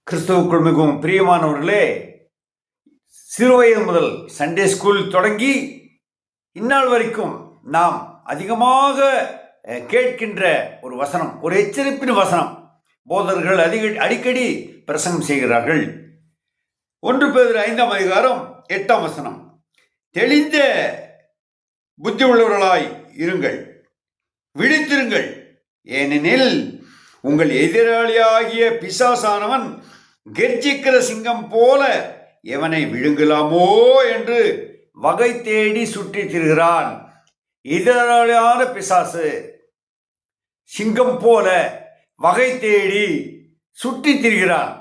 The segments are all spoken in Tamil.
கிறிஸ்துவுக்குள் மிகவும் பிரியமானவர்களே, சிறுவயது முதல் சண்டே ஸ்கூல் தொடங்கி இந்நாள் வரைக்கும் நாம் அதிகமாக கேட்கின்ற ஒரு வசனம், ஒரு எச்சரிப்பின் வசனம். போதர்கள் அடிக்கடி பிரசங்கம் செய்கிறார்கள். 1 பேதுரு 5ஆம் அதிகாரம் 8ஆம் வசனம், தெளிந்த புத்தி உள்ளவர்களாய் இருங்கள், விழித்திருங்கள், ஏனெனில் உங்கள் எதிராளியாகிய பிசாசானவன் கெர்ச்சிக்கிற சிங்கம் போல எவனை விழுங்கலாமோ என்று வகை தேடி சுற்றி திரிகிறான். எதிராளியான பிசாசு சிங்கம் போல வகை தேடி சுற்றி திரிகிறான்.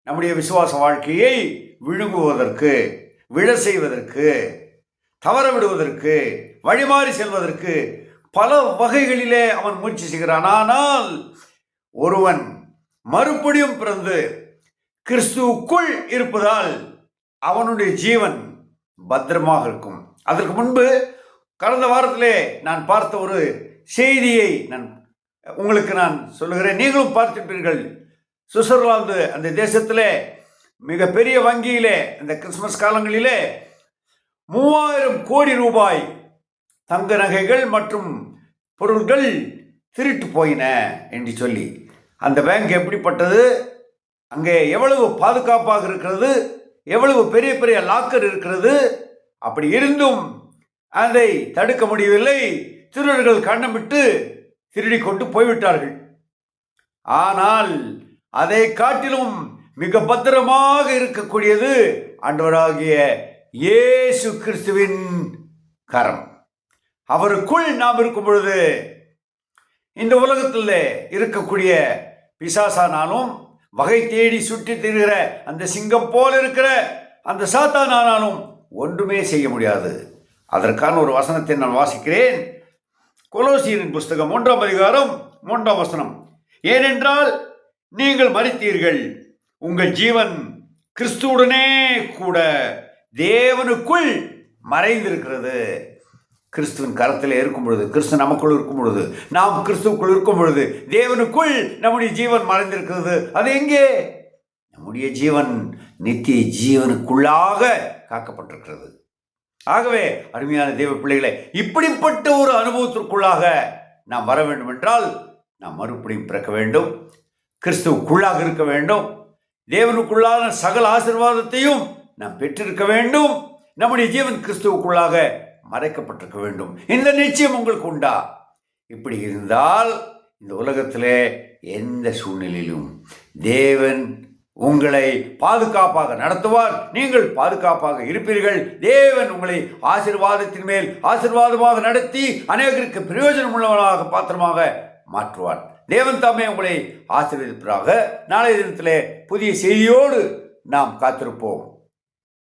நம்முடைய விசுவாச வாழ்க்கையை விழுங்குவதற்கு, விழ செய்வதற்கு, தவற விடுவதற்கு, வழிமாறி செல்வதற்கு பல வகைகளிலே அவன் முயற்சி செய்கிறான். ஆனால் ஒருவன் மறுபடியும் பிறந்து கிறிஸ்துவுக்குள் இருப்பதால் அவனுடைய ஜீவன் பத்திரமாக இருக்கும். அதற்கு முன்பு கடந்த வாரத்திலே நான் பார்த்த ஒரு செய்தியை உங்களுக்கு சொல்லுகிறேன். நீங்களும் பார்த்திருப்பீர்கள். சுவிட்சர்லாந்து அந்த தேசத்திலே மிகப்பெரிய வங்கியிலே இந்த கிறிஸ்துமஸ் காலங்களிலே 3000 கோடி ரூபாய் தங்க நகைகள் மற்றும் பொருட்கள் திருட்டு போயின என்று சொல்லி, அந்த பேங்க் எப்படிப்பட்டது, அங்கே எவ்வளவு பாதுகாப்பாக இருக்கிறது, எவ்வளவு பெரிய பெரிய லாக்கர் இருக்கிறது, அப்படி இருந்தும் அதை தடுக்க முடியவில்லை. திருடர்கள் கண்ணமிட்டு திருடி கொண்டு போய்விட்டார்கள். ஆனால் அதை காட்டிலும் மிக பத்திரமாக இருக்கக்கூடியது ஆண்டவராகிய இயேசு கிறிஸ்துவின் கரம். அவருக்குள் நாம் இருக்கும் பொழுது இந்த உலகத்தில் இருக்கக்கூடிய பிசாசானாலும், வகை தேடி சுற்றி திரிகிற அந்த சிங்கம் போல இருக்கிற அந்த சாத்தானானாலும் ஒன்றுமே செய்ய முடியாது. அதற்கான ஒரு வசனத்தை நான் வாசிக்கிறேன். கொலோசியரின் புஸ்தகம் 1ஆம் அதிகாரம் 3ஆம் வசனம், ஏனென்றால் நீங்கள் மரித்தீர்கள், உங்கள் ஜீவன் கிறிஸ்துவுடனே கூட தேவனுக்குள் மறைந்திருக்கிறது. கிறிஸ்துவின் கரத்தில் இருக்கும் பொழுது, கிறிஸ்து நமக்குள் இருக்கும் பொழுது, நாம் கிறிஸ்துவுக்குள் இருக்கும் பொழுது தேவனுக்குள் நம்முடைய ஜீவன் மறைந்திருக்கிறது. அது எங்கே? நம்முடைய ஜீவன் நித்திய ஜீவனுக்குள்ளாக காக்கப்பட்டிருக்கிறது. ஆகவே அருமையான தேவ பிள்ளைகளை, இப்படிப்பட்ட ஒரு அனுபவத்திற்குள்ளாக நாம் வர வேண்டும் என்றால் நாம் மறுபடியும் பிறக்க வேண்டும், கிறிஸ்துவுக்குள்ளாக இருக்க வேண்டும், தேவனுக்குள்ளான சகல ஆசீர்வாதத்தையும் நாம் பெற்றிருக்க வேண்டும், நம்முடைய ஜீவன் கிறிஸ்துவுக்குள்ளாக மறைக்கப்பட்டிருக்க வேண்டும். இந்த நிச்சயம் உங்களுக்கு உண்டா? இப்படி இருந்தால் இந்த உலகத்திலே எந்த சூழ்நிலையிலும் தேவன் உங்களை பாதுகாப்பாக நடத்துவார். நீங்கள் பாதுகாப்பாக இருப்பீர்கள். தேவன் உங்களை ஆசீர்வாதத்தின் மேல் ஆசீர்வாதமாக நடத்தி அநேகருக்கு பிரயோஜனம் உள்ளவனாக பாத்திரமாக மாற்றுவார். தேவன் தாமே உங்களை ஆசீர்வதிப்பாராக. நாளைய தினத்திலே புதிய செய்தியோடு நாம் காத்திருப்போம்.